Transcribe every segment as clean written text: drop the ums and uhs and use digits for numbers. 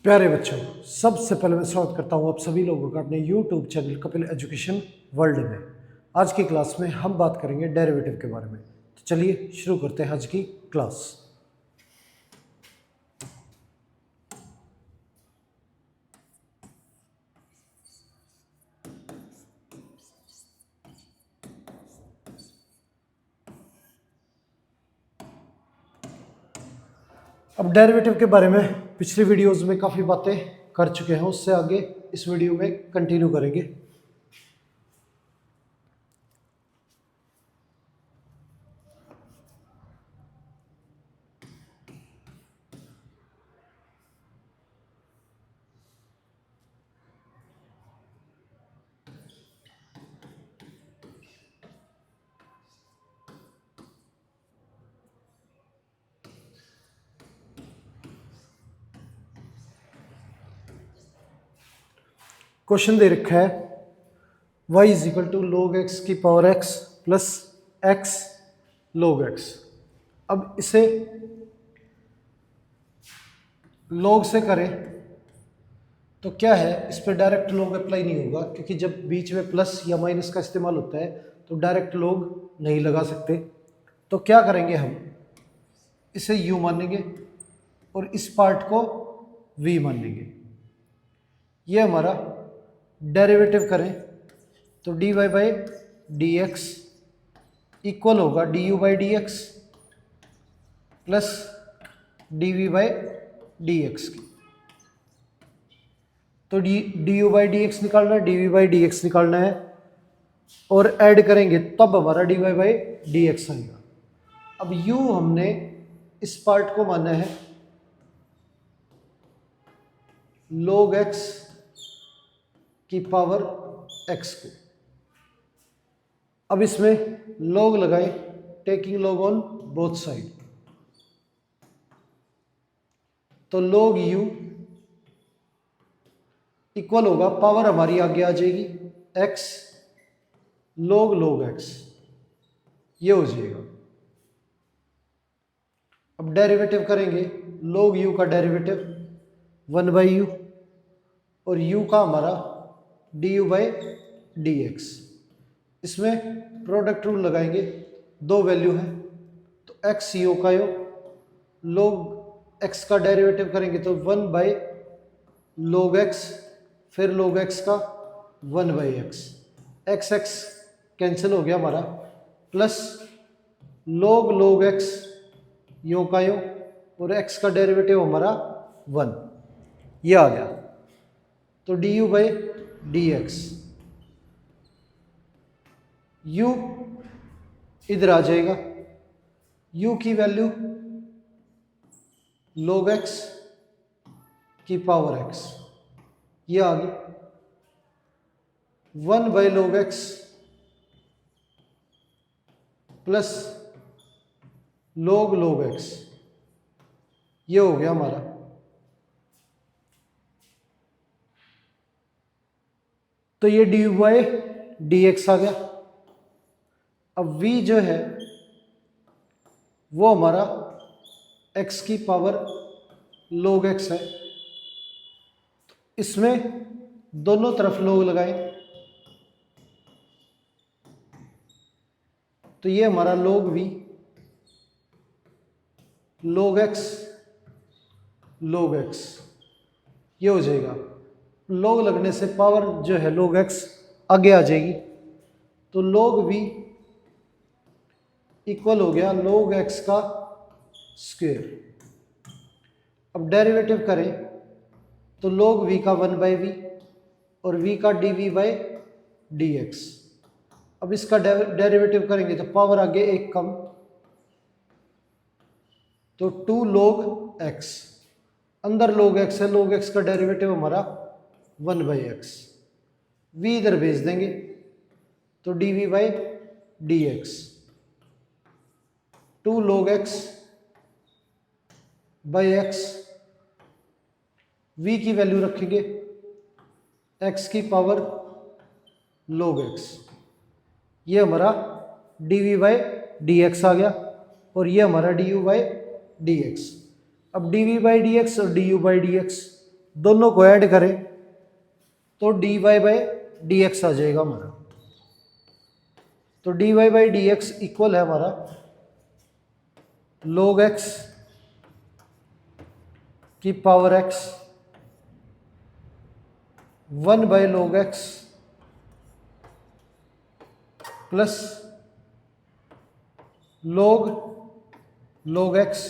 प्यारे बच्चों, सबसे पहले मैं स्वागत करता हूँ आप सभी लोगों का अपने YouTube channel Kapil education world में। आज की क्लास में हम बात करेंगे डेरिवेटिव के बारे में। तो चलिए शुरू करते हैं आज की क्लास। अब डेरिवेटिव के बारे में पिछली वीडियोस में काफ़ी बातें कर चुके हैं, उससे आगे इस वीडियो में कंटिन्यू करेंगे। क्वेश्चन दे रखा है y is equal to log x की power x plus x log x। अब इसे log से करें तो क्या है, इस पर डायरेक्ट log अप्लाई नहीं होगा, क्योंकि जब बीच में प्लस या माइनस का इस्तेमाल होता है तो डायरेक्ट log नहीं लगा सकते। तो क्या करेंगे, हम इसे u मानेंगे और इस पार्ट को v मानेंगे। ये हमारा डेरिवेटिव करें तो dy by d x equal होगा d u by d x plus d v by d x की। तो d u by d x निकालना है, d v by d x निकालना है और ऐड करेंगे तब हमारा d y by d x आएगा। अब u हमने इस पार्ट को माना है log x की पावर x को। अब इसमें log लगाए, taking log on both side, तो log u इक्वल होगा, पावर हमारी आगे आ जाएगी x log x, ये हो जाएगा। अब डेरिवेटिव करेंगे, log u का डेरिवेटिव 1 बाई यू और u का हमारा d u by d x. इसमें प्रोडक्ट रूल लगाएंगे, दो वैल्यू है तो x यो का यो, log x का डेरिवेटिव करेंगे तो 1 बाई log x, फिर log x का 1 बाई x x कैंसिल हो गया हमारा, प्लस log x यो का यो और x का डेरिवेटिव हमारा 1, ये आ गया। तो d u by d x, u इधर आ जाएगा, u की वैल्यू log x की पावर x, ये आ गई 1 by log x plus log x, ये हो गया हमारा। तो ये डी वाई डी एक्स आ गया। अब v जो है वो हमारा x की पावर log x है, इसमें दोनों तरफ log लगाएं तो ये हमारा log v log x ये हो जाएगा। log लगने से पावर जो है log x आगे आ जाएगी, तो log v इक्वल हो गया log x का स्क्वायर। अब डेरिवेटिव करें तो log v का 1 बाई वी और v का d v by d x. अब इसका डेरिवेटिव करेंगे तो पावर आगे एक कम, तो 2 log x, अंदर log x है, log x का डेरिवेटिव हमारा 1 बाई एक्स, v इधर भेज देंगे तो d v by d x, 2 log x by x, v की वैल्यू रखेंगे x की पावर log x, ये हमारा d v by d x आ गया और ये हमारा d u by d x. अब d v by d x और d u by d x दोनों को ऐड करें तो d y by d x आ जाएगा हमारा। तो d y by d x equal है हमारा log x की power x 1 by log x plus log x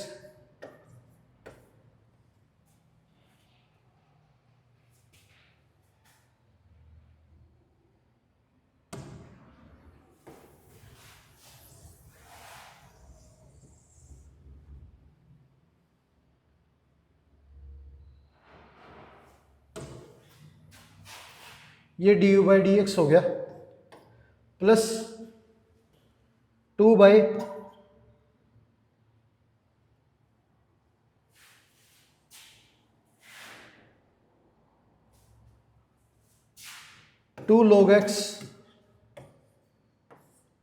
ये d u by d x हो गया plus 2 by two log x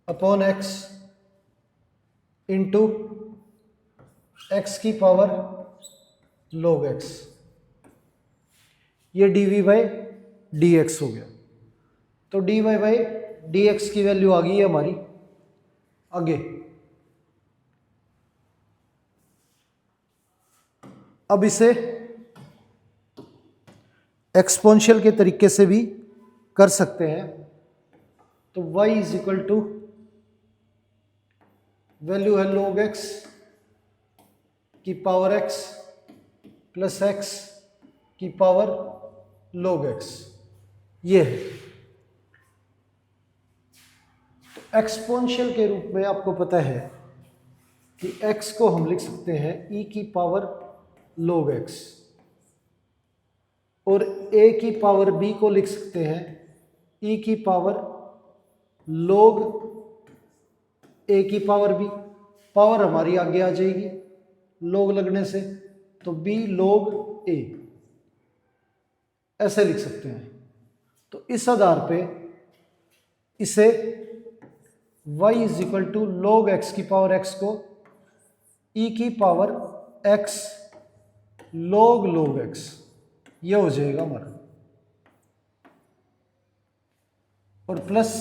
upon x into x की पावर log x, ये d v by d x हो गया। तो d y by d x की value आ गई है हमारी। आगे अब इसे एक्सपोनेंशियल के तरीके से भी कर सकते हैं। तो y is equal to value है log x की पावर x प्लस x की पावर log x, ये है। तो एक्सपोनेंशियल के रूप में आपको पता है कि x को हम लिख सकते हैं e की पावर log x और a की पावर b को लिख सकते हैं e की पावर log a की पावर b। पावर हमारी आगे आ जाएगी log लगने से, तो b log a ऐसे लिख सकते हैं। तो इस आधार पे इसे y is equal to log x की पावर x को e की पावर x log x, ये हो जाएगा हमारा। और प्लस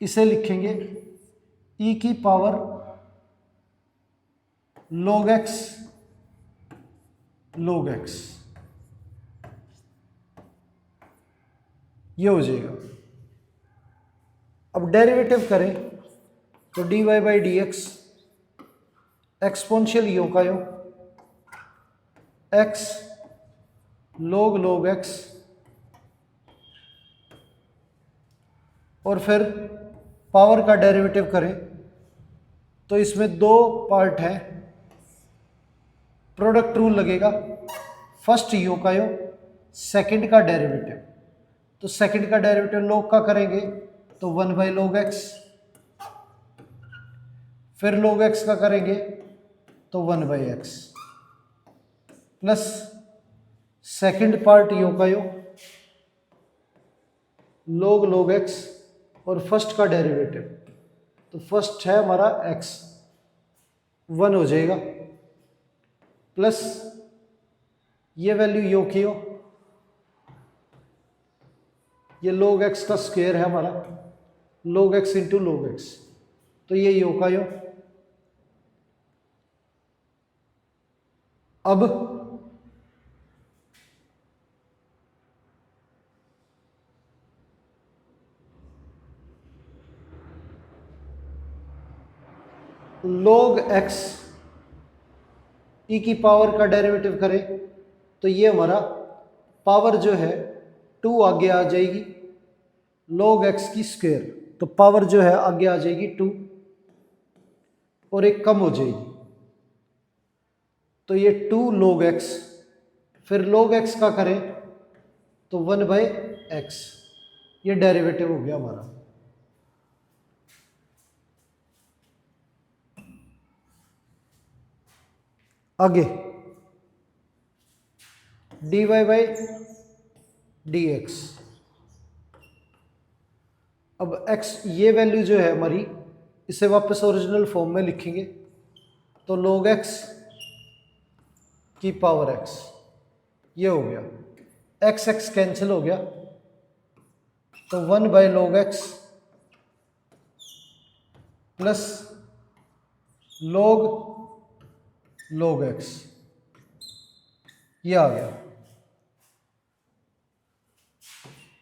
इसे लिखेंगे e की पावर log x, ये हो जाएगा। अब डेरिवेटिव करें तो d y by d x exponential यो का यो x log x, और फिर पावर का डेरिवेटिव करें तो इसमें दो पार्ट है, प्रोडक्ट रूल लगेगा। फर्स्ट यो का यो, सेकंड का डेरिवेटिव। तो सेकंड का डेरिवेटिव log का करेंगे तो 1 बाई log x, फिर log x का करेंगे तो 1 by x, plus second part यो का यो log x और फर्स्ट का डेरिवेटिव। तो फर्स्ट है हमारा x, 1 हो जाएगा, प्लस ये वैल्यू यो की हो, ये log x का स्क्वायर है हमारा, log x into log x, तो ये यो का यो। अब log x e की पावर का डेरिवेटिव करें तो ये हमारा पावर जो है 2 आगे आ जाएगी log x की स्क्वायर, तो पावर जो है आगे आ जाएगी 2 और एक कम हो जाएगी, तो ये 2 log x, फिर log x का करें तो 1 बाई x, ये डेरिवेटिव हो गया हमारा। आगे dy बाई dx, अब x ये वैल्यू जो है हमारी, इसे वापस ओरिजिनल फॉर्म में लिखेंगे तो log x की पावर x ये हो गया, एक्स एक्स कैंसिल हो गया, तो 1/log x plus log x, ये आ गया,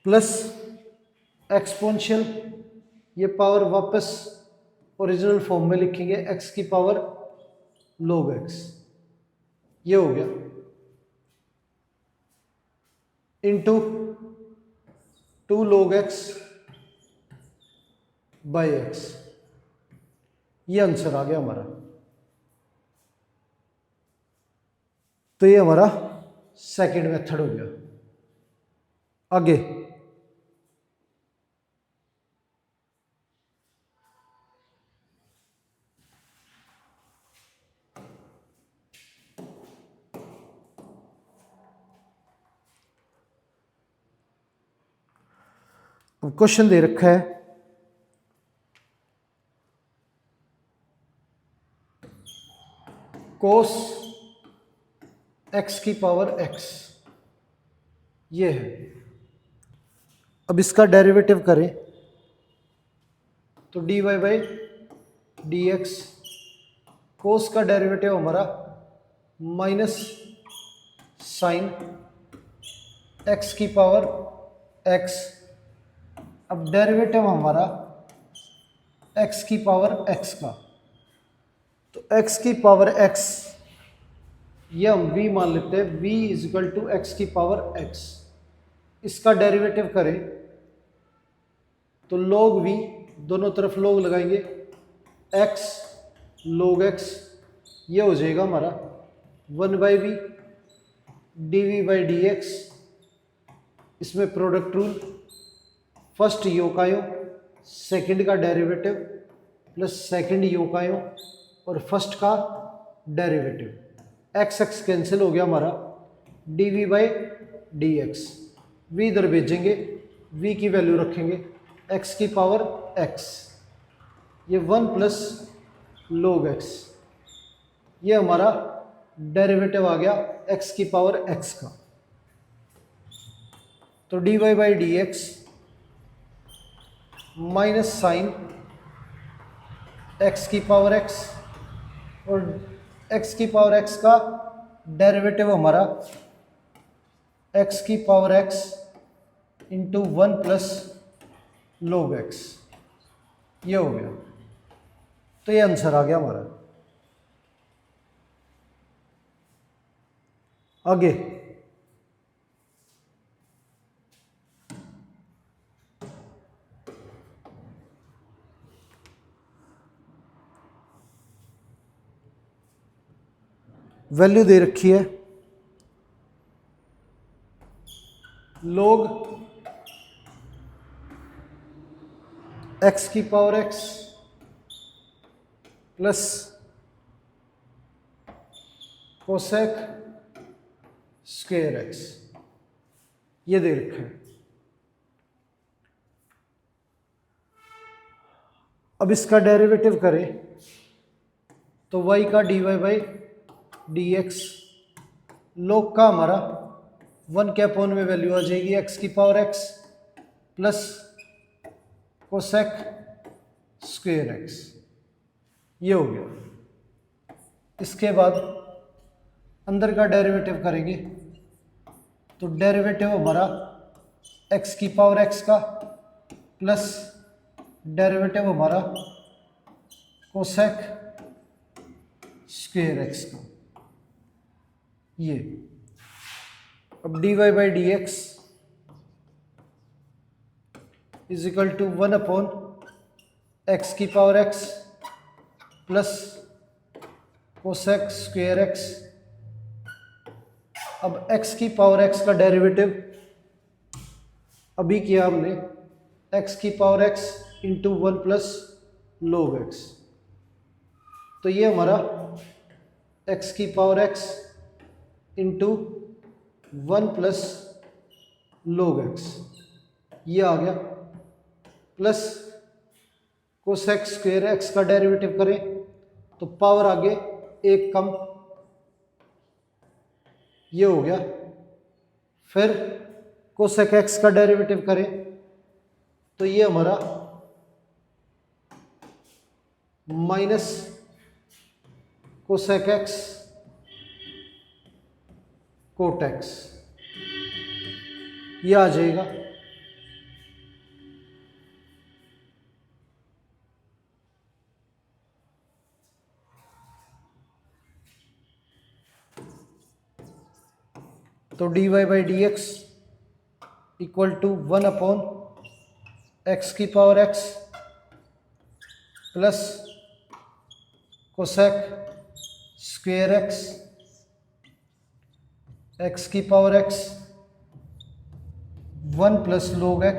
प्लस एक्सपोनेंशियल, ये पावर वापस ओरिजिनल फॉर्म में लिखेंगे, x की पावर log x, ये हो गया, into 2 log x by x, ये आंसर आ गया हमारा। तो ये हमारा सेकंड मेथड हो गया। आगे क्वेश्चन दे रखा है, कोस x की पावर x, ये है। अब इसका डेरिवेटिव करें तो dy बाई डी एक्स, कोस का डेरिवेटिव हमारा माइनस साइन x की पावर x, अब डेरिवेटिव हमारा x की पावर x का, तो x की पावर x ये हम v मान लेते हैं, v is equal to x की पावर x, इसका डेरिवेटिव करें तो log v, दोनों तरफ log लगाएंगे, x log x, ये हो जाएगा हमारा 1/v dv by d x, इसमें प्रोडक्ट रूल, फर्स्ट योकायो सेकंड का डेरिवेटिव प्लस सेकंड योकायो और फर्स्ट का डेरिवेटिव, एक्स एक्स कैंसिल हो गया हमारा, dv by d x, v इधर भेजेंगे, v की वैल्यू रखेंगे x की पावर x, ये 1 प्लस log x, ये हमारा डेरिवेटिव आ गया x की पावर x का, तो dy by d x minus sine x की पावर x, और x की पावर x का डेरिवेटिव हमारा x की power x into 1 plus log x, ये हो गया। तो ये आंसर आ गया हमारा। आगे वैल्यू दे रखी है log x की power x plus cosec square x, ये दे रखा है। अब इसका डेरिवेटिव करें तो y का dy by d x, log का हमारा 1 के अपॉन में वैल्यू आ जाएगी x की power x plus cosec square x, ये हो गया। इसके बाद अंदर का डेरिवेटिव करेंगे तो डेरिवेटिव हमारा x की पावर x का प्लस डेरिवेटिव हमारा कोसेक स्क्वायर x का, ये। अब dy by d x is equal to 1 upon x की power x plus cosec square x। अब x की पावर x का डेरिवेटिव अभी किया हमने, x की power x into 1 plus log x, तो ये हमारा x की power x into 1 plus log x, ये आ गया, प्लस कोसेक स्क्वायर x का डेरिवेटिव करें तो पावर आगे एक कम, ये हो गया फिर कोसेक एक्स का डेरिवेटिव करें तो ये हमारा minus cosec x cot x ये आ जाएगा। तो d y by d x equal to 1/(x की power x plus cosec square x की power x 1 plus log x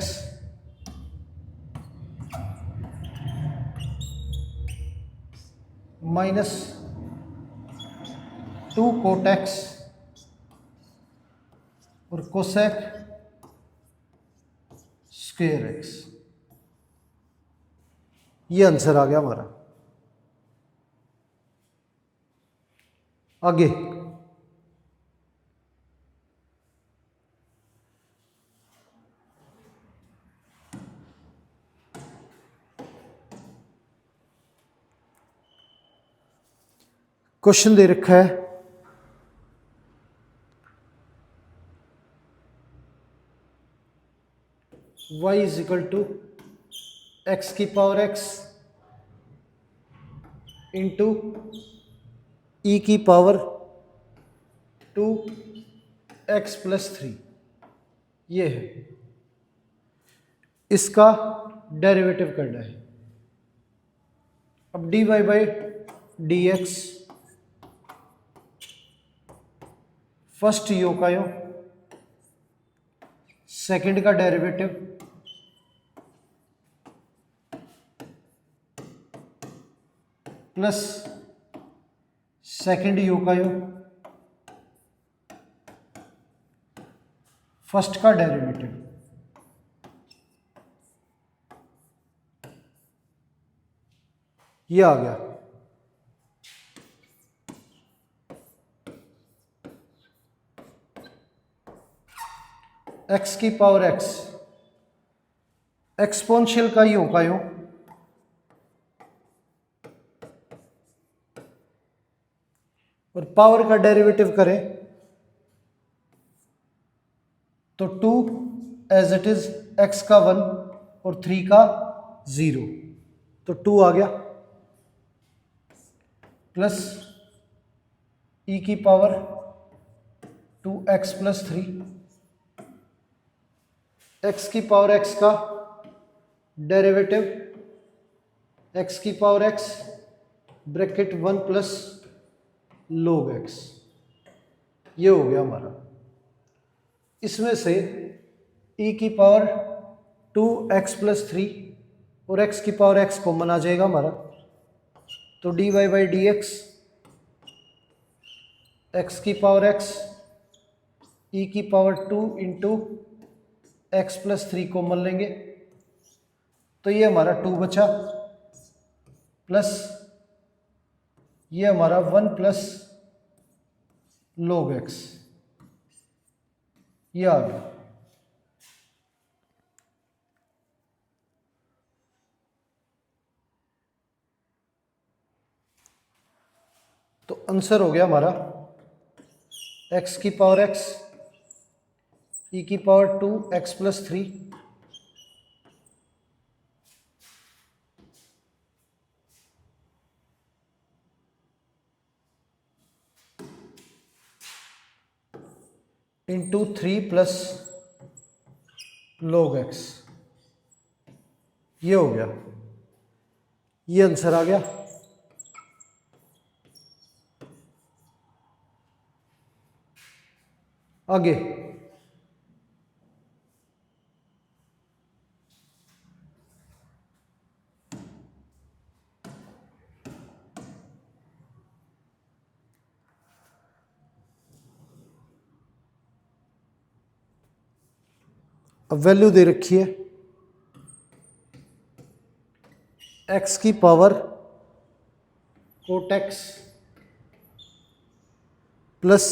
minus 2 cot x और कोसेक स्क्वेयर x। ये आंसर आ गया हमारा। आगे क्वेश्चन दे रखा है y is equal to x की पावर x इंटू ई की पावर 2x प्लस 3 ये है। इसका डेरिवेटिव करना है। अब d y by d x first यो का यो सेकंड का डेरिवेटिव प्लस सेकंड यू का यू फर्स्ट का डेरिवेटिव ये आ गया। एक्स की पावर एक्स एक्सपोनेंशियल का यूं और पावर का डेरिवेटिव करें तो 2 एज इट इज एक्स का 1 और 3 का 0 तो 2 आ गया प्लस ई की पावर 2x प्लस 3 एक्स की पावर x का डेरिवेटिव x की power x bracket 1 plus log x ये हो गया हमारा। इसमें से e की पावर 2x प्लस 3 और x की पावर x कॉमन आ जाएगा हमारा तो d y by d x की पावर x e की power 2 into x plus 3 common लेंगे तो ये हमारा 2 बचा प्लस ये हमारा 1 प्लस log x ये आ गया। तो आंसर हो गया हमारा x की पावर x e की power 2x plus 3 into 3 plus log x ये हो गया। ये आंसर आ गया। आगे अब वैल्यू दे रखी है x की power cot x plus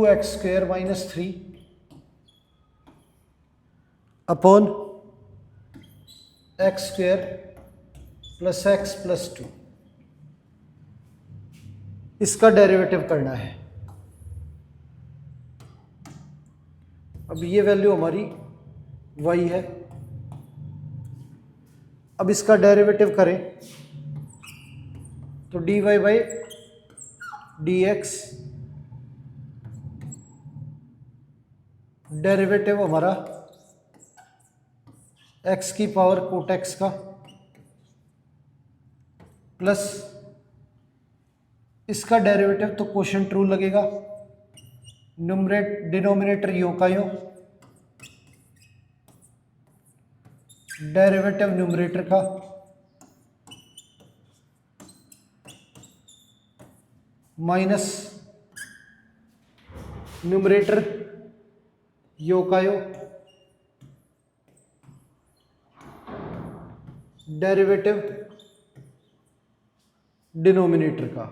2x² - 3 upon x² + x + 2, इसका डेरिवेटिव करना है। अब ये वैल्यू हमारी y है। अब इसका डेरिवेटिव करें तो dy/dx डेरिवेटिव हमारा x की पावर कोट x का प्लस इसका डेरिवेटिव तो क्वोशिएंट रूल लगेगा, डिनोमिनेटर यो का यो, डेरिवेटिव न्यूमरेटर का माइनस न्यूमरेटर यो का यो, डेरिवेटिव डिनोमिनेटर का।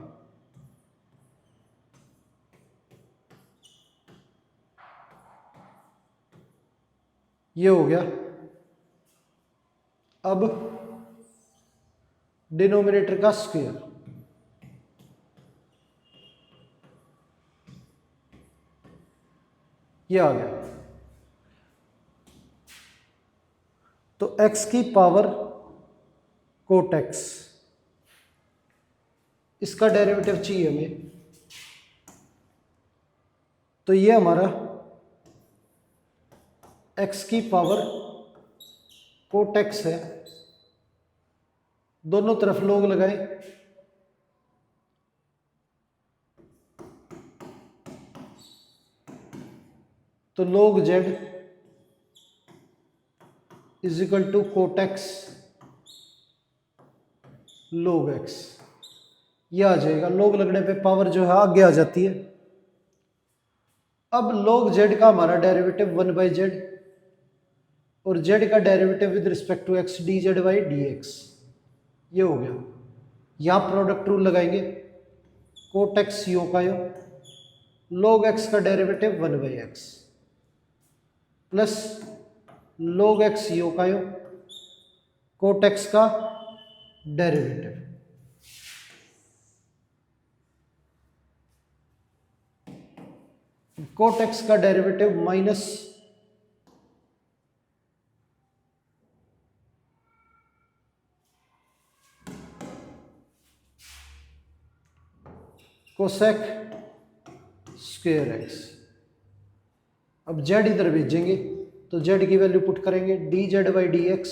ये हो गया। अब डिनोमिनेटर का स्क्वायर, ये आ गया। तो x की पावर कोट x, इसका डेरिवेटिव चाहिए हमें, तो ये हमारा x की पावर कोट x है। दोनों तरफ लोग लगाए, तो log z = cot x log x, ये आ जाएगा। लोग लगने पे पावर जो है आगे आ जाती है। अब log z का हमारा डेरिवेटिव 1/z और z का derivative with respect to x dz/dx, ये हो गया। यहाँ प्रोडक्ट रूल लगाएंगे, कोट x यो का यो, log x का derivative 1/x plus log x यो का यो, कोट x का डेरिवेटिव, कोट x का derivative minus cosec square x। अब z इधर भेजेंगे तो z की वैल्यू पुट करेंगे, dz/dx,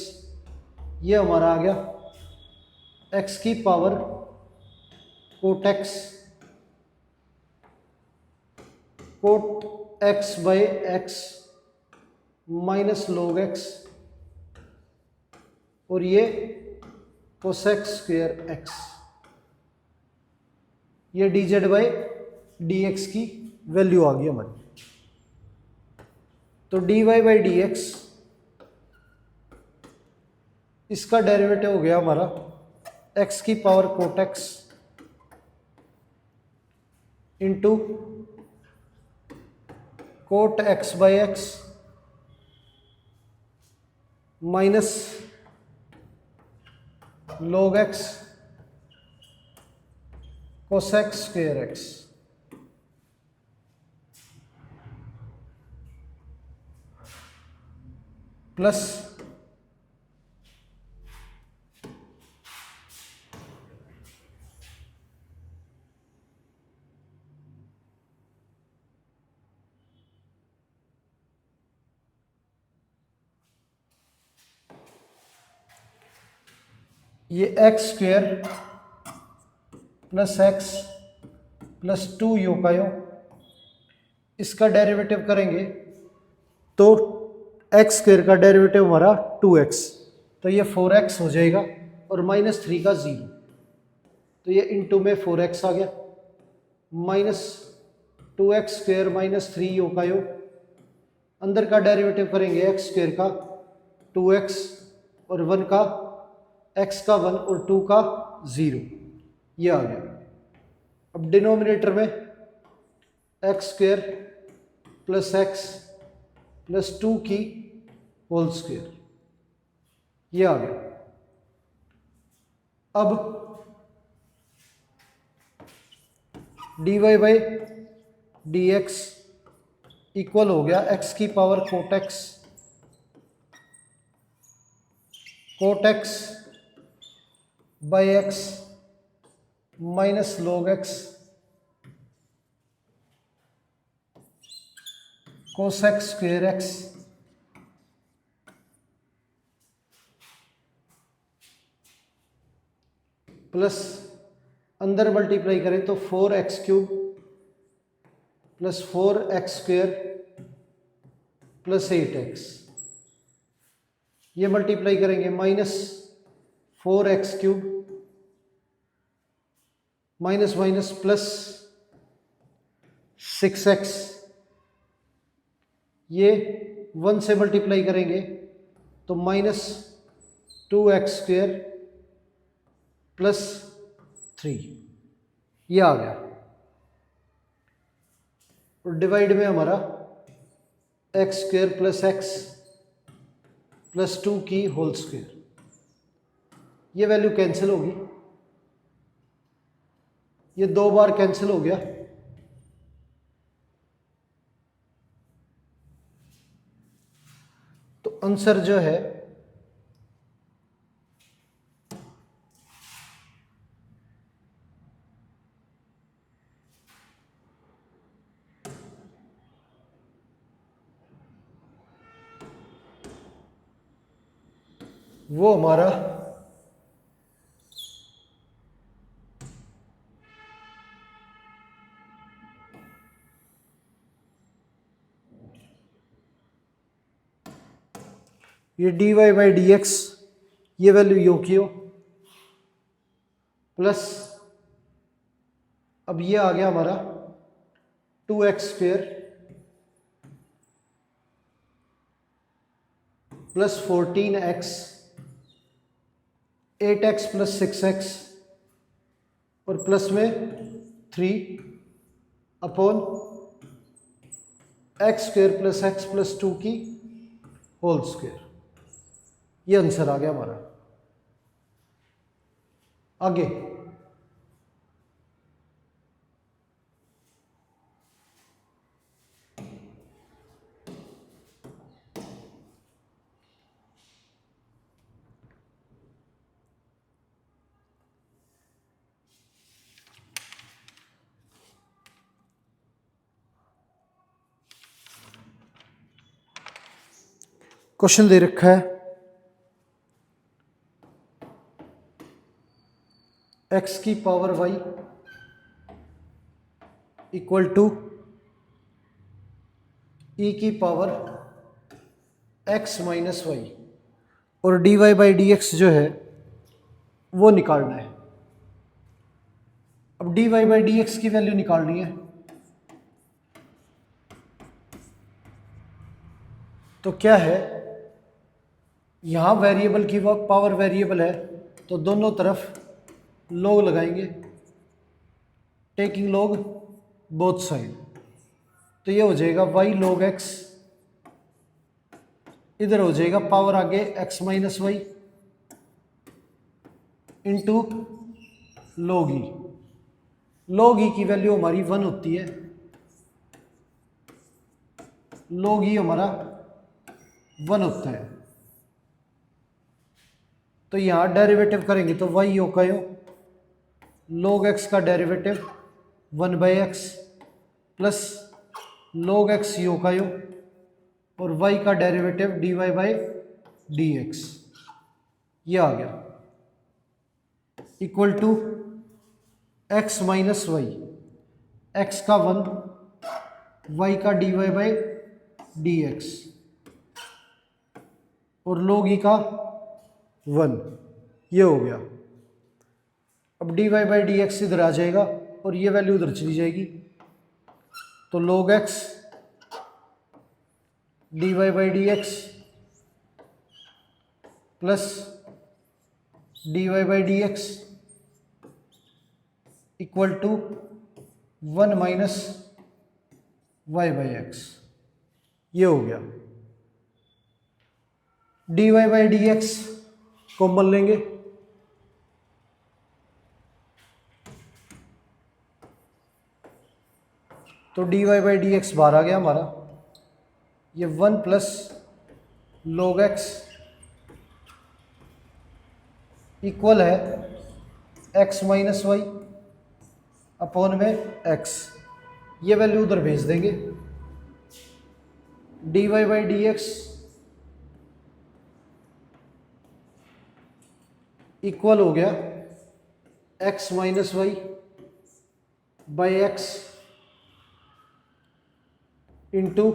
ये हमारा आ गया x की power cot x cot x/x minus log x, और ये कोसेक स्क्वायर x, ये dz/dx की वैल्यू आ गई हमारी। तो dy/dx, इसका डेरिवेटिव हो गया हमारा x की power cot x into cot x/x minus log x cosec square x। Plus ये x² + x + 2 यो का यो, इसका डेरिवेटिव करेंगे तो x² का डेरिवेटिव हमारा 2x, तो ये 4x हो जाएगा और -3 का 0, तो ये इंटू में 4x आ गया, माइनस 2x² - 3 यो का यो, अंदर का डेरिवेटिव करेंगे x² का 2x और 1 का x का 1 और 2 का 0, ये आ गया। अब डिनोमिनेटर में x² प्लस एक्स प्लस 2 की होल स्क्वायर, ये आ गया। अब d y by d x equal हो गया एक्स की power cot x by x minus log x cos x square x plus अंदर मल्टीप्लाई करें तो 4x³ plus 4x² plus 8x, ये मल्टीप्लाई करेंगे minus 4x³ minus minus plus 6x, ये 1 से मल्टीप्लाई करेंगे तो माइनस 2x² प्लस 3, ये आ गया। और डिवाइड में हमारा x² प्लस x प्लस 2 की होल स्क्वायर, ये वैल्यू कैंसिल होगी, ये 2 बार कैंसिल हो गया। तो आंसर जो है वो हमारा ये d y by d x, ये वैल्यू यो की हो, प्लस अब ये आ गया हमारा 2x² plus 14x 8x plus 6x और प्लस में 3 upon x² plus x plus 2 की होल स्क्वायर, ये आंसर आ गया हमारा। आगे क्वेश्चन दे रखा है x की power y equal to e की पावर x माइनस वाई, और d y by d x जो है वो निकालना है। अब d y by d x की वैल्यू निकालनी है, तो क्या है, यहां वेरिएबल की पावर वेरिएबल है तो दोनों तरफ लॉग लगाएंगे, टेकिंग लॉग बोथ साइड, तो ये हो जाएगा y log x, इधर हो जाएगा पावर आगे x minus y into log e। log e की वैल्यू हमारी 1 होती है, log e हमारा 1 होता है, तो यहां डेरिवेटिव करेंगे तो y यो का यो log x का derivative 1 by x plus log x यो का यो और y का derivative dy by d x, ये आ गया equal to x minus y, x का 1 y का dy बाई डी एक्स और log e का 1, ये हो गया। अब d y by d x इधर आ जाएगा और ये वैल्यू उधर चली जाएगी, तो log x d y by d x plus d y by d x equal to 1 minus y by x, ये हो गया। dy by d x common लेंगे, तो dy बाई डी एक्स बाहर आ गया हमारा। ये 1 प्लस log x इक्वल है x माइनस वाई अपॉन में x। ये वैल्यू उधर भेज देंगे। dy by d x equal हो गया x minus y by x into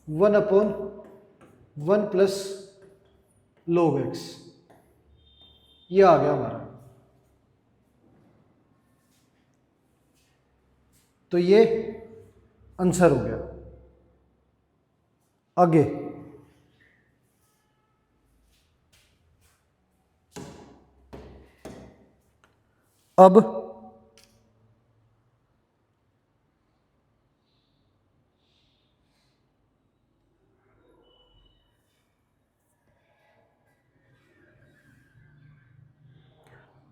1 upon 1 plus log x। ये आ गया हमारा। तो ये आंसर हो गया। आगे अब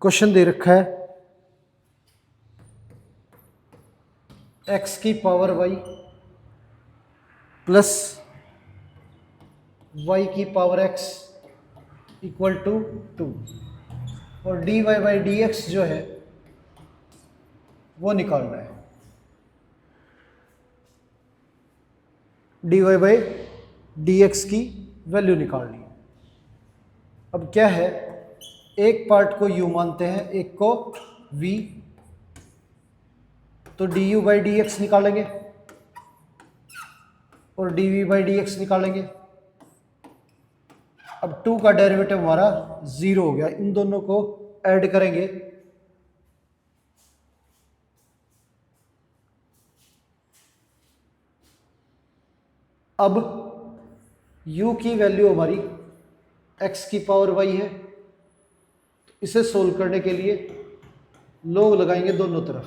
क्वेश्चन दे रखा है x की पावर y प्लस y की पावर x इक्वल टू 2 और dy बाई डी एक्स जो है वो निकालना है। dy बाई डी एक्स की वैल्यू निकालनी है। अब क्या है, एक पार्ट को u मानते हैं, एक को v, तो du बाई डी एक्स निकालेंगे और dv बाई डी एक्स निकालेंगे। अब 2 का डेरिवेटिव हमारा 0 हो गया। इन दोनों को ऐड करेंगे, अब u की वैल्यू हमारी x की पावर y है। इसे सोल्व करने के लिए log लगाएंगे दोनों तरफ,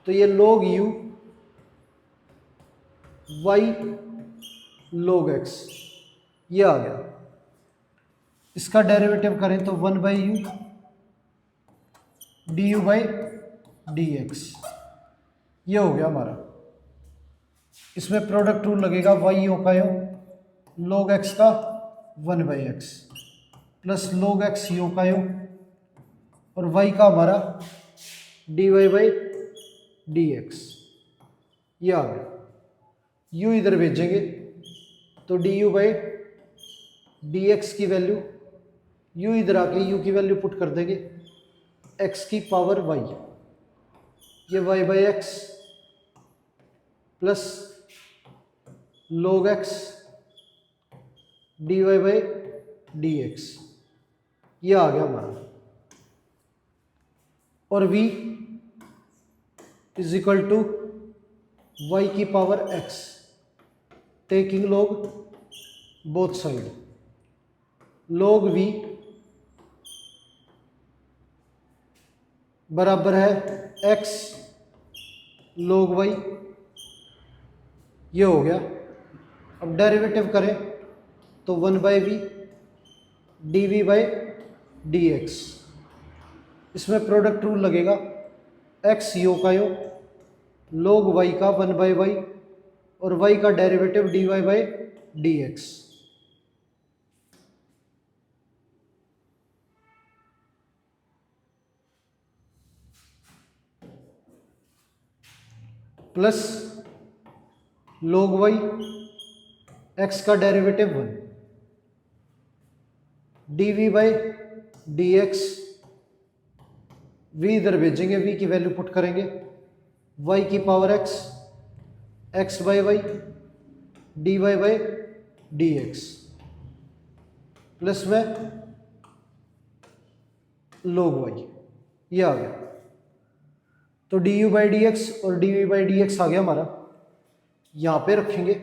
तो ये log u y log x ये आ गया। इसका डेरिवेटिव करें तो 1 by u d u by d x ये हो गया हमारा। इसमें प्रोडक्ट रूल लगेगा, वाई यो का यो log x का 1 by x plus log x यो का यो और y का हमारा d y by d x ये आ गया। u इधर भेजेंगे तो d u by d x की वैल्यू, u इधर आके u की वैल्यू पुट कर देंगे, x की पावर y, ये y by x plus log x d y by d x ये आ गया हमारा। और v is equal to y की power x taking log both side, log v बराबर है x log y ये हो गया। अब डेरिवेटिव करें तो 1 by v d v by d x, इसमें प्रोडक्ट रूल लगेगा, x यो का यो log y का 1 बाई वाई और y का derivative d y by d x. Plus log y x का derivative 1 d v by d x, v इधर भेजेंगे, वी की वैल्यू पुट करेंगे, y की power x x by y d y by d x plus में log y ये आ गया। तो d u by d x और d v by d x आ गया हमारा। यहाँ पे रखेंगे,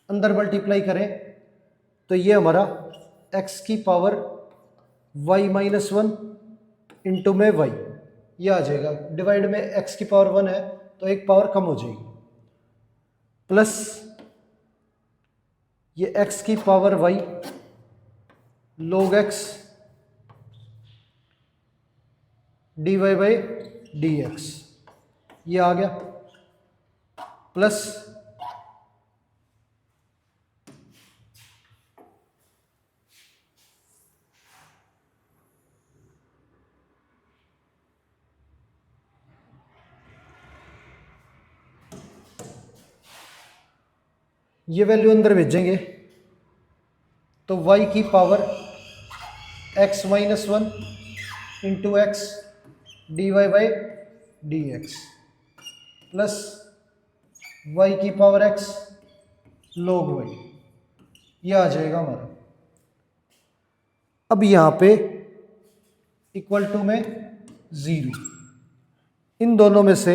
अंदर मल्टीप्लाई करें तो ये हमारा x की पावर y माइनस 1 इंटू में y ये आ जाएगा। डिवाइड में x की पावर 1 है तो एक पावर कम हो जाएगी। प्लस ये x की power y log x dy by d x, ये आ गया। प्लस ये वैल्यू अंदर भेजेंगे तो y की power x minus one into x d y by d x plus y की पावर x log y, ये आ जाएगा हमारा। अब यहाँ पे इक्वल टू में 0, इन दोनों में से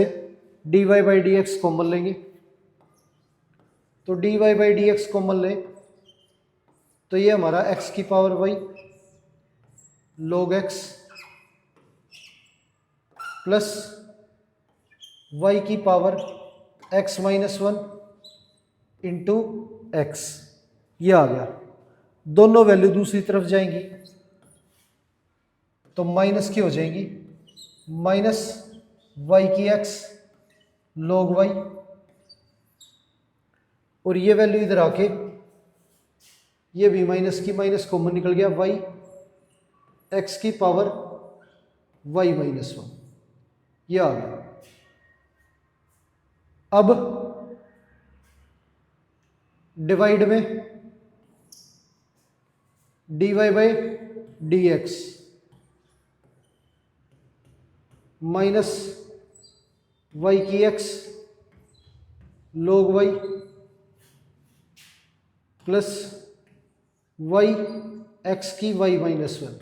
d y by d x common लेंगे, तो d y by d x common ले तो ये हमारा x की power y log x plus y की power x minus one into x, ये आ गया। दोनों वैल्यू दूसरी तरफ जाएंगी तो माइनस की हो जाएंगी, माइनस y की x log y, और ये वैल्यू इधर आके ये भी माइनस की माइनस कॉमन निकल गया, y x की पावर y माइनस वन, ये आ गया। अब डिवाइड में d y by d x minus y की x log y plus y x की y माइनस वन,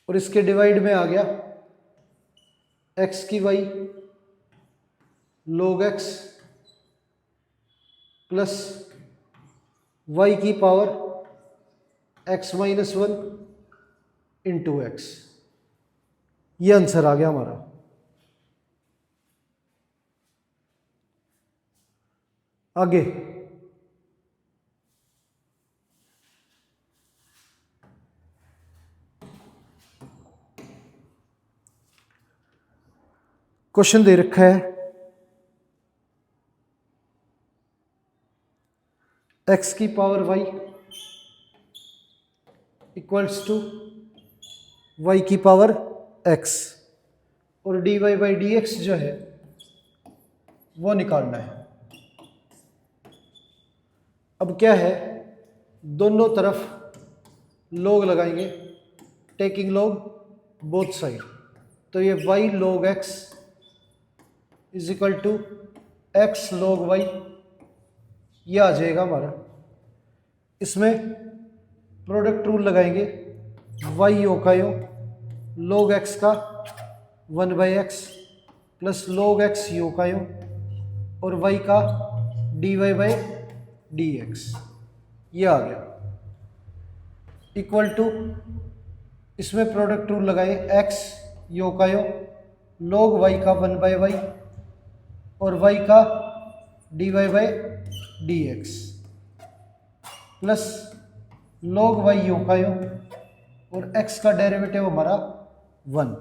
और इसके डिवाइड में आ गया x की y log x plus y की power x minus one into x, ये आंसर आ गया हमारा। आगे क्वेश्चन दे रखा है x की power y equals to y की पावर x, और d y by d x जो है वो निकालना है। अब क्या है, दोनों तरफ log लगाएंगे, टेकिंग log बोथ साइड, तो ये y log x is equal to x log y, ये आ जाएगा हमारा। इसमें प्रोडक्ट रूल लगाएंगे, y यो का यो log x का 1/x प्लस log x यो का यो और y का dy बाई डी एक्स, ये आ गया। इक्वल टू इसमें प्रोडक्ट रूल लगाए, x यो का यो log y का 1/y और y का dy by d x plus log y यो का यो और x का डेरिवेटिव हमारा 1।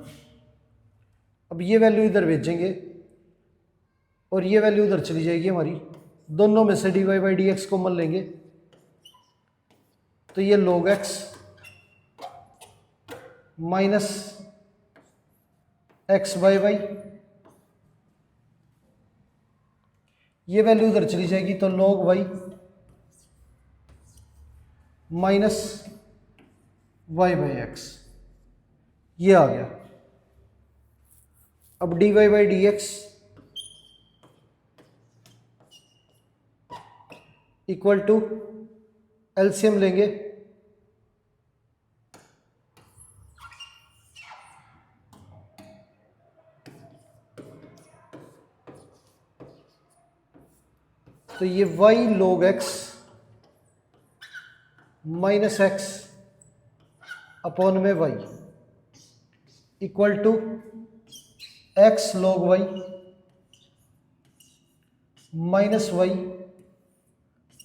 अब ये वैल्यू इधर भेजेंगे और ये वैल्यू उधर चली जाएगी हमारी, दोनों में से d y by d x common लेंगे तो ये log x minus x by y, ये वैल्यू उधर चली जाएगी तो log y minus y by x, ये आ गया। अब d y by d x equal to LCM लेंगे तो ये y log x minus x upon में y equal to x log y minus y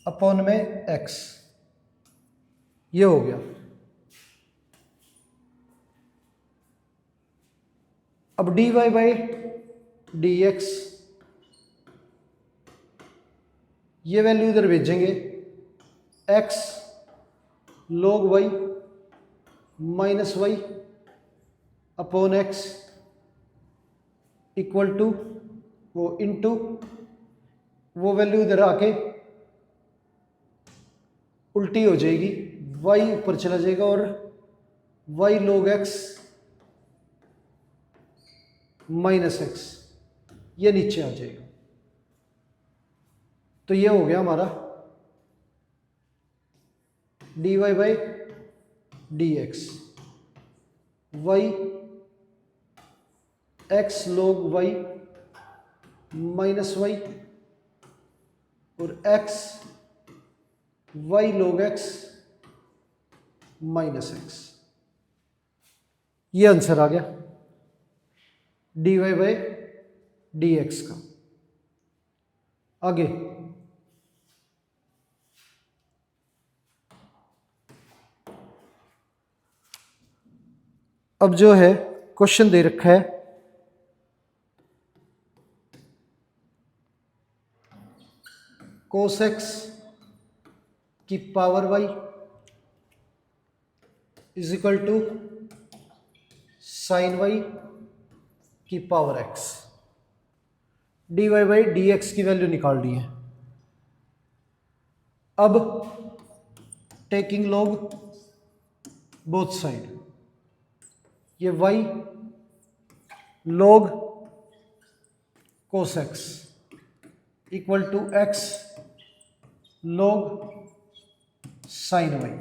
upon में एक्स, ये हो गया। अब d y by d x, ये वैल्यू इधर भेजेंगे, x log y minus y upon x equal to वो इनटू वो वैल्यू इधर आके उल्टी हो जाएगी, वाई ऊपर चला जाएगा और y log x minus x ये नीचे आ जाएगा। तो ये हो गया हमारा d y by d x, y x log y minus y और x y log x minus x, ये आंसर आ गया d y by d x का। आगे अब जो है क्वेश्चन दे रखा है कोस एक्स की power y is equal to sine y की power x, d y by d x की वैल्यू निकाल ली है। अब टेकिंग लॉग बोथ साइड, ये y log cos x equal to x log sine y,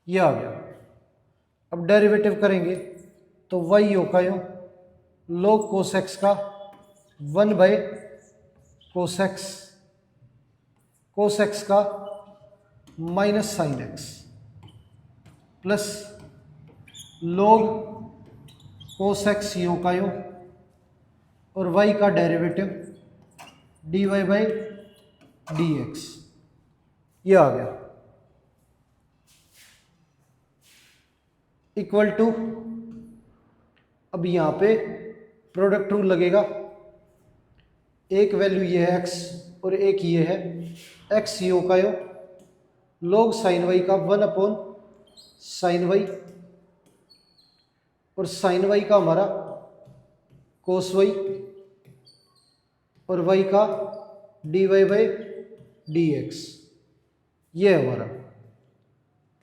ये आ गया। अब डेरिवेटिव करेंगे तो वाई हो का यो लॉग कोस एक्स का 1 बाय कोस एक्स का minus sine x plus log cos x यो का यो और वाई का derivative d y by d x, ये आ गया इक्वल टू, अब यहाँ पे प्रोडक्ट रूल लगेगा, एक वैल्यू ये है x और एक ये है x यो का यो log साइन वाई का 1 अपॉन साइन वाई और साइन वाई का हमारा कोस वाई और वाई का d y by d x, ये है हमारा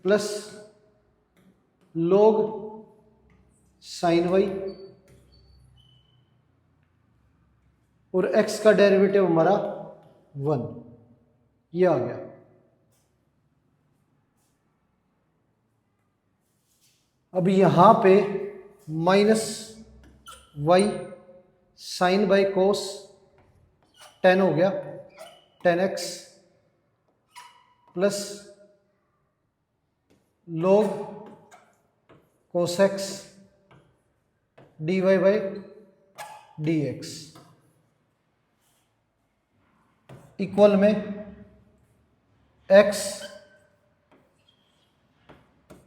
प्लस log साइन वाई और x का डेरिवेटिव हमारा 1, ये आ गया। अब यहां पे minus y sine by cos 10 हो गया 10x plus log cos x d y by d x equal में x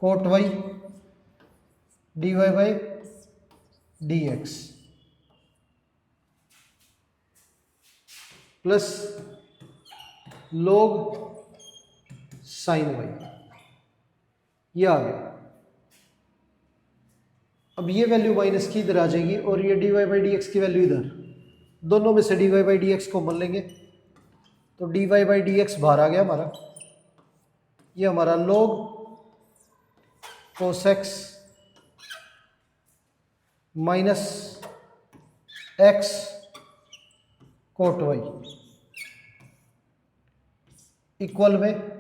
cot y d y by d x plus log sine y, ये आ गया। अब ये वैल्यू माइनस की इधर आ जाएगी और ये d y by d x की वैल्यू इधर, दोनों में से d y by d x common लेंगे तो d y by d x बाहर आ गया हमारा, ये हमारा log cos x minus x cot y equal में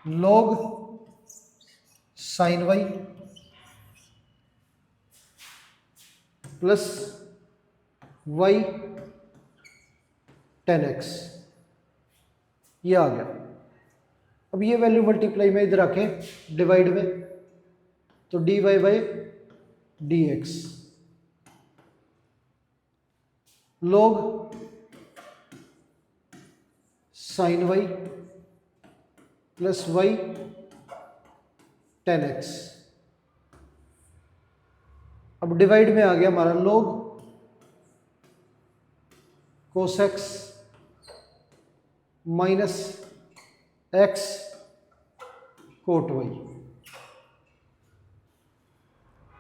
log sine y plus y 10x, ये आ गया। अब ये वैल्यू मल्टीप्लाई में इधर आके डिवाइड में तो dy by dx log sin y plus y tan x। अब डिवाइड में आ गया हमारा log cos x minus x cot y।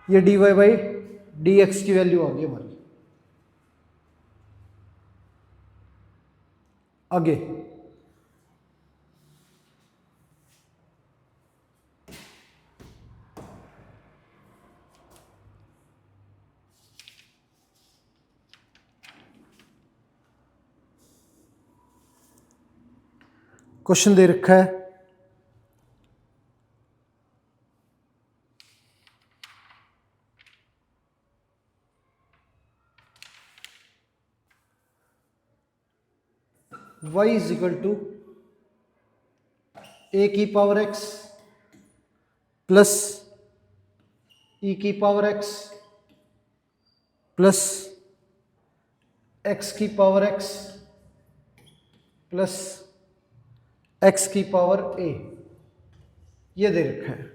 ये dy बाई dx की वैल्यू आ गई हमारी। आगे क्वेश्चन दे रखा है y इज इक्वल टू ए की पावर x प्लस ई की पावर x प्लस x की पावर x प्लस x की पावर a, ये दे रखा है।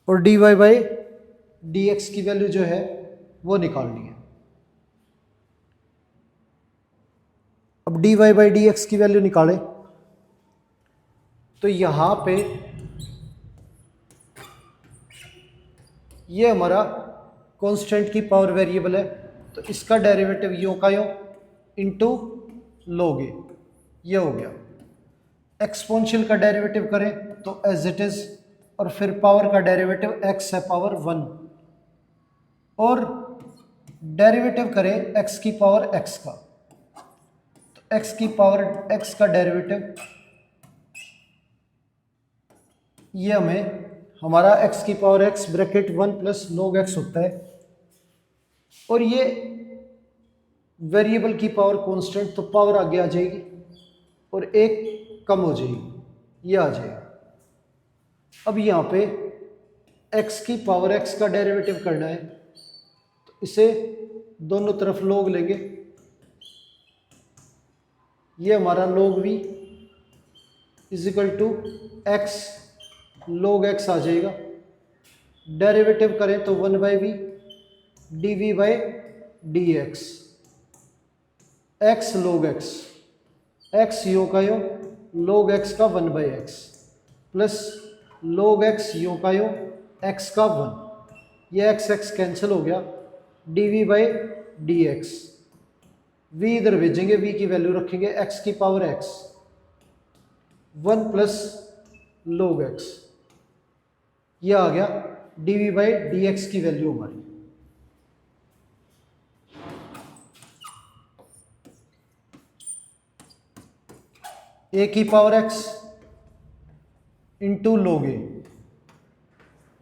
और dy बाई dx की वैल्यू जो है वो निकालनी है। अब dy बाई dx की वैल्यू निकालें तो यहां पे ये हमारा कांस्टेंट की पावर वेरिएबल है, तो इसका डेरिवेटिव यूं का यूं इनटू log a, ये हो गया। एक्सपोनेंशियल का डेरिवेटिव करें तो एज इट इज, और फिर पावर का डेरिवेटिव x है पावर 1, और डेरिवेटिव करें x की पावर x का, तो x की पावर x का डेरिवेटिव ये हमें हमारा x की power x bracket 1 plus log x होता है, और ये वेरिएबल की पावर कांस्टेंट, तो पावर आगे आ जाएगी और एक कम हो जाएगी, ये आ जाएगा। अब यहाँ पे x की पावर x का डेरिवेटिव करना है, तो इसे दोनों तरफ log लेंगे, ये हमारा log v is equal to x log x आ जाएगा। डेरिवेटिव करें तो 1 by v d v by d x, x log x, x यो का यो log x का 1 by x plus log x यो का यो x का 1, ये x x कैंसिल हो गया, d v by d x. v इधर भेजेंगे, v की वैल्यू रखेंगे x की power x 1 plus log x, ये आ गया d v by d x की वैल्यू हमारी। a की power x into log a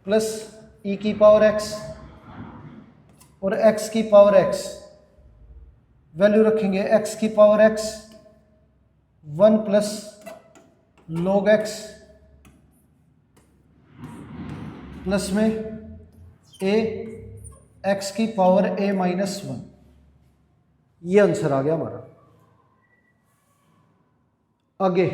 plus e की पावर x और x की पावर x, वैल्यू रखेंगे x की power x 1 plus log x plus में a x की पावर a माइनस 1, ये आंसर आ गया हमारा। आगे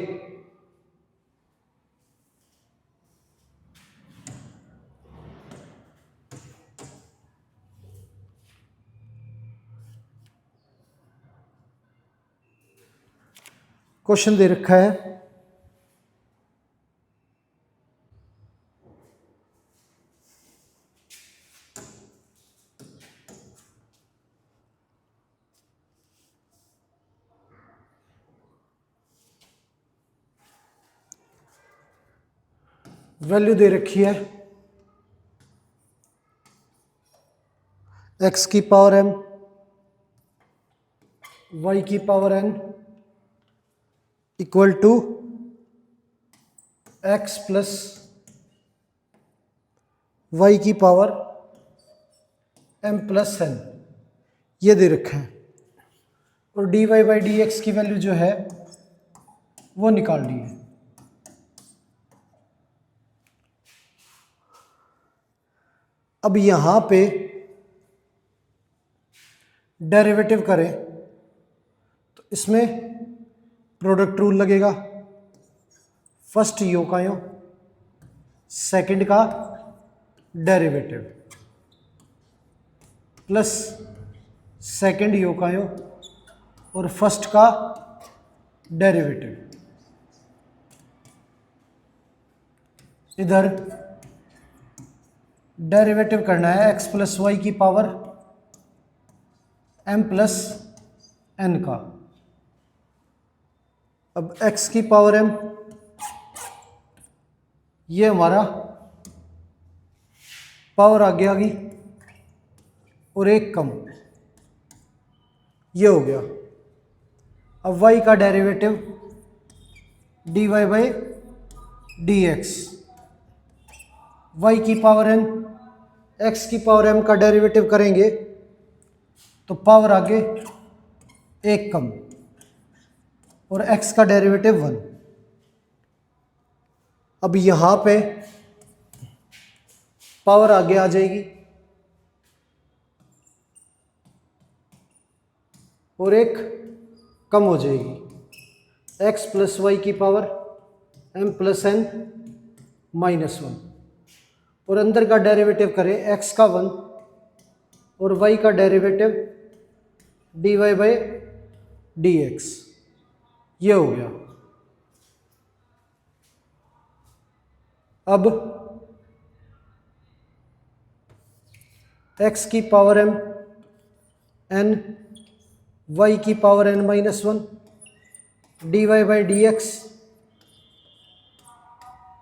क्वेश्चन दे रखा है वैल्यू दे रखी है x की पावर m, y की power n equal to x plus y की पावर m प्लस n, ये दे रखा है। और dy बाई डी एक्स की वैल्यू जो है वो निकालनी है। अब यहाँ पे डेरिवेटिव करें तो इसमें प्रोडक्ट रूल लगेगा। फर्स्ट यू का यू, सेकंड का डेरिवेटिव प्लस सेकंड यू का यू और फर्स्ट का डेरिवेटिव। इधर डेरिवेटिव करना है x प्लस वाई की पावर m प्लस n का। अब x की पावर m, ये हमारा पावर आगे आ गई और एक कम, ये हो गया। अब y का derivative dy by d x, y की पावर n, x की पावर m का डेरिवेटिव करेंगे तो पावर आगे एक कम और x का डेरिवेटिव 1। अब यहाँ पे पावर आगे आ जाएगी और एक कम हो जाएगी। x प्लस वाई की power m plus n minus 1 और अंदर का डेरिवेटिव करें x का 1 और y का derivative dy by d x, ये हो गया। अब x की पावर m n, y की power n minus 1 dy by d x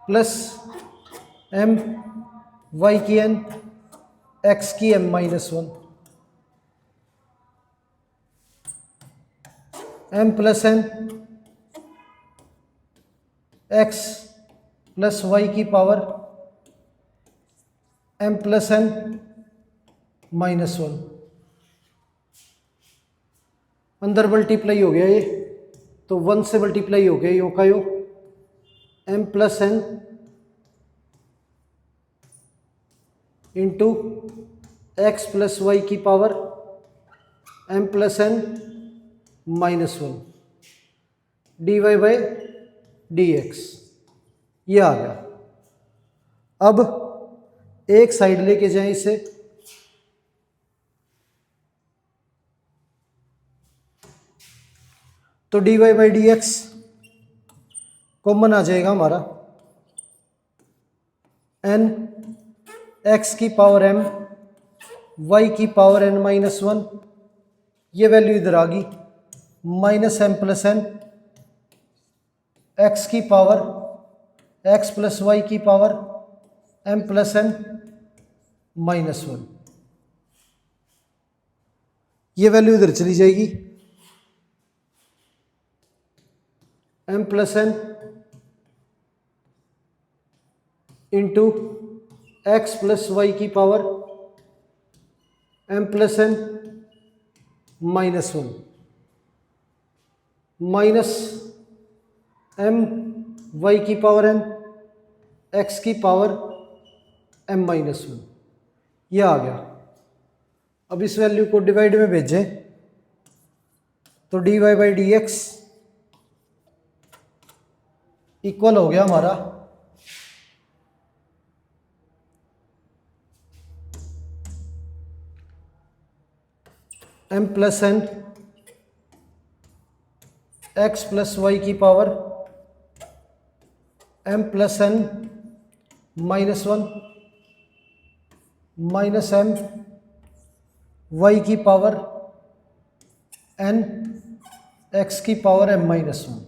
plus m y की n x की m minus 1 m plus n x plus y की power m plus n minus 1। अंदर मल्टीप्लाई हो गया ये, तो 1 से मल्टीप्लाई हो गया यो का यो, m plus n into x plus y की power m plus n minus 1 d y by d x, ये आ गया। अब एक साइड लेके जाएं इसे, तो d y by d x common आ जाएगा हमारा, n x की पावर m y की पावर n माइनस 1, ये वैल्यू इधर आ गई, minus m plus n x की पावर x प्लस वाई की power m plus n minus 1, ये वैल्यू इधर चली जाएगी, m plus n into x plus y की power m plus n minus 1 minus m y की पावर n x की power m minus 1, यह आ गया। अब इस वैल्यू को डिवाइड में भेजें तो d y by d x equal हो गया हमारा m plus n x plus y की power m plus n minus 1 minus m y की पावर n x की पावर m माइनस 1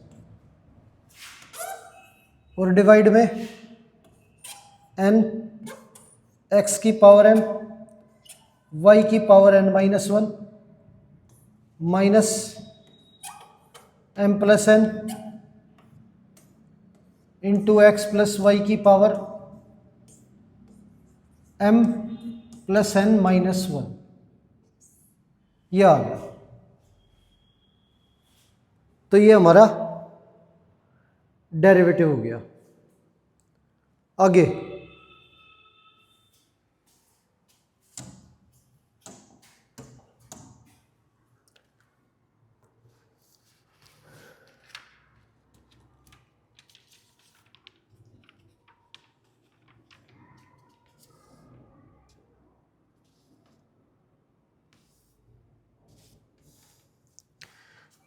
और डिवाइड में n x की पावर m y की power n minus 1 minus m plus n into x plus y की power m plus n minus 1, यह आ गया। तो ये हमारा डेरिवेटिव हो गया। आगे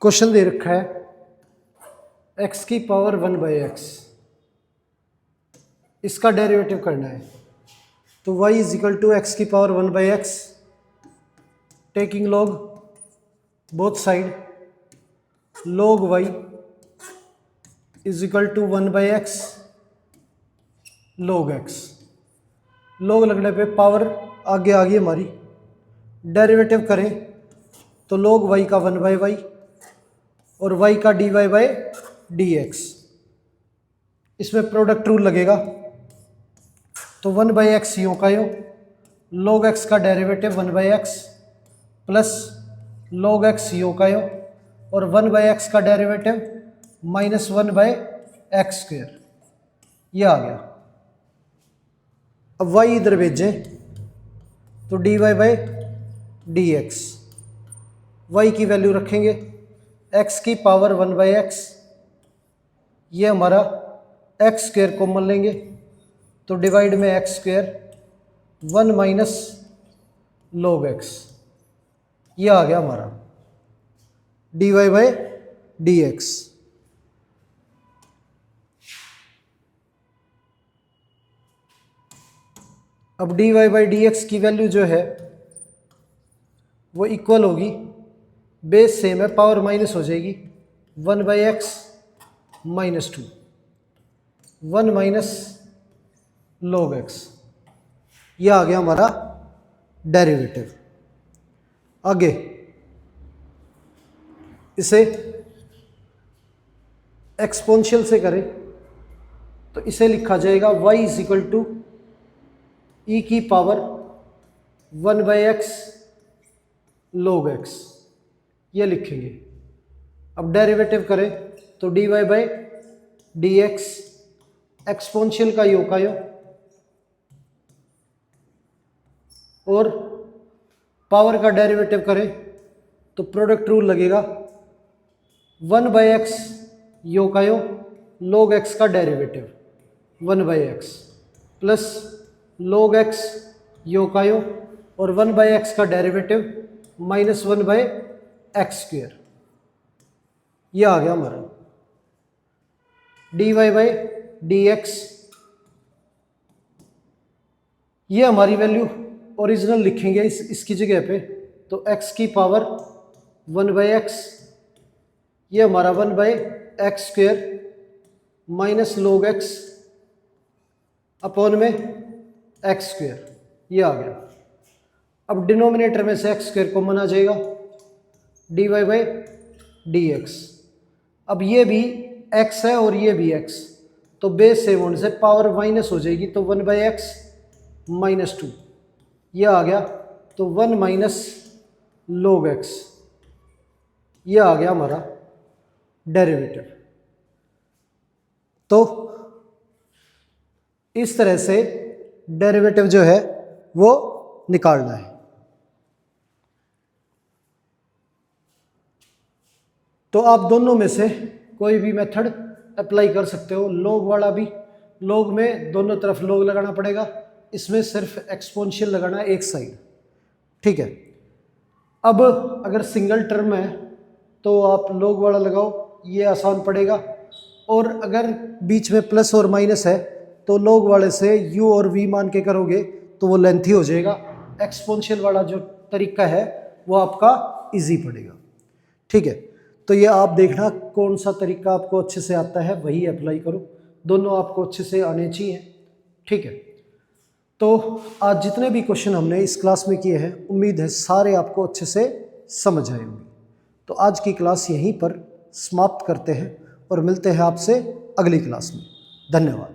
क्वेश्चन दे रखा है x की पावर 1/x, इसका डेरिवेटिव करना है। तो y is equal to x की power 1/x, taking log both side, log y is equal to 1/x log x। log लगने पे पावर आगे आ गई हमारी, डेरिवेटिव करें तो log y का 1/y और y का dy/dx, इसमें प्रोडक्ट रूल लगेगा। तो 1/x यूँ का यूँ, log x का derivative 1/x plus log x यूँ का यूँ, और 1/x का डेरिवेटिव -1/x², ये आ गया। अब y इधर भेजें तो dy/dx, y की वैल्यू रखेंगे x की पावर 1/x, ये हमारा x² कॉमन लेंगे तो डिवाइड में x², 1 माइनस log x, ये आ गया हमारा dy/dx। अब dy/dx की वैल्यू जो है वो इक्वल होगी, बेस सेम है, पावर माइनस हो जाएगी, 1/x -2, 1 माइनस log x, ये आ गया हमारा डेरिवेटिव। आगे इसे एक्सपोनेंशियल से करें तो इसे लिखा जाएगा y इज इक्वल टू ई की पावर 1/x log x, ये लिखेंगे। अब डेरिवेटिव करें तो dy/dx, एक्सपोनेंशियल का योग का योग, और पावर का डेरिवेटिव करें तो प्रोडक्ट रूल लगेगा, 1/x योग का योग, log x का derivative 1/x plus log x योग का योग, और 1/x का डेरिवेटिव -1/x², ये आ गया हमारा dy/dx। ये हमारी वैल्यू ओरिजिनल लिखेंगे इसकी जगह पे, तो x की पावर 1/x, ये हमारा 1/x² minus log x upon में x², ये आ गया। अब डिनोमिनेटर में से x² कॉमन आ जाएगा, dy/dx। अब ये भी x है और ये भी x, तो बेस सेम होने से पावर माइनस हो जाएगी, तो 1/x -2, ये आ गया। तो 1 माइनस log x, ये आ गया हमारा डेरिवेटिव। तो इस तरह से डेरिवेटिव जो है वो निकालना है। तो आप दोनों में से कोई भी मेथड अप्लाई कर सकते हो, log वाला भी, log में दोनों तरफ log लगाना पड़ेगा, इसमें सिर्फ एक्सपोनेंशियल लगाना है एक साइड, ठीक है। अब अगर सिंगल टर्म है तो आप log वाला लगाओ, ये आसान पड़ेगा, और अगर बीच में प्लस और माइनस है तो log वाले से u और v मान के करोगे तो वो लेंथी हो जाएगा। एक्सपोनेंशियल वाला जो तरीका है वो आपका इजी पड़ेगा, ठीक है। तो ये आप देखना कौन सा तरीका आपको अच्छे से आता है, वही अप्लाई करो, दोनों आपको अच्छे से आने चाहिए, ठीक है। तो आज जितने भी क्वेश्चन हमने इस क्लास में किए हैं, उम्मीद है सारे आपको अच्छे से समझ आए होंगे। तो आज की क्लास यहीं पर समाप्त करते हैं और मिलते हैं आपसे अगली क्लास में। धन्यवाद।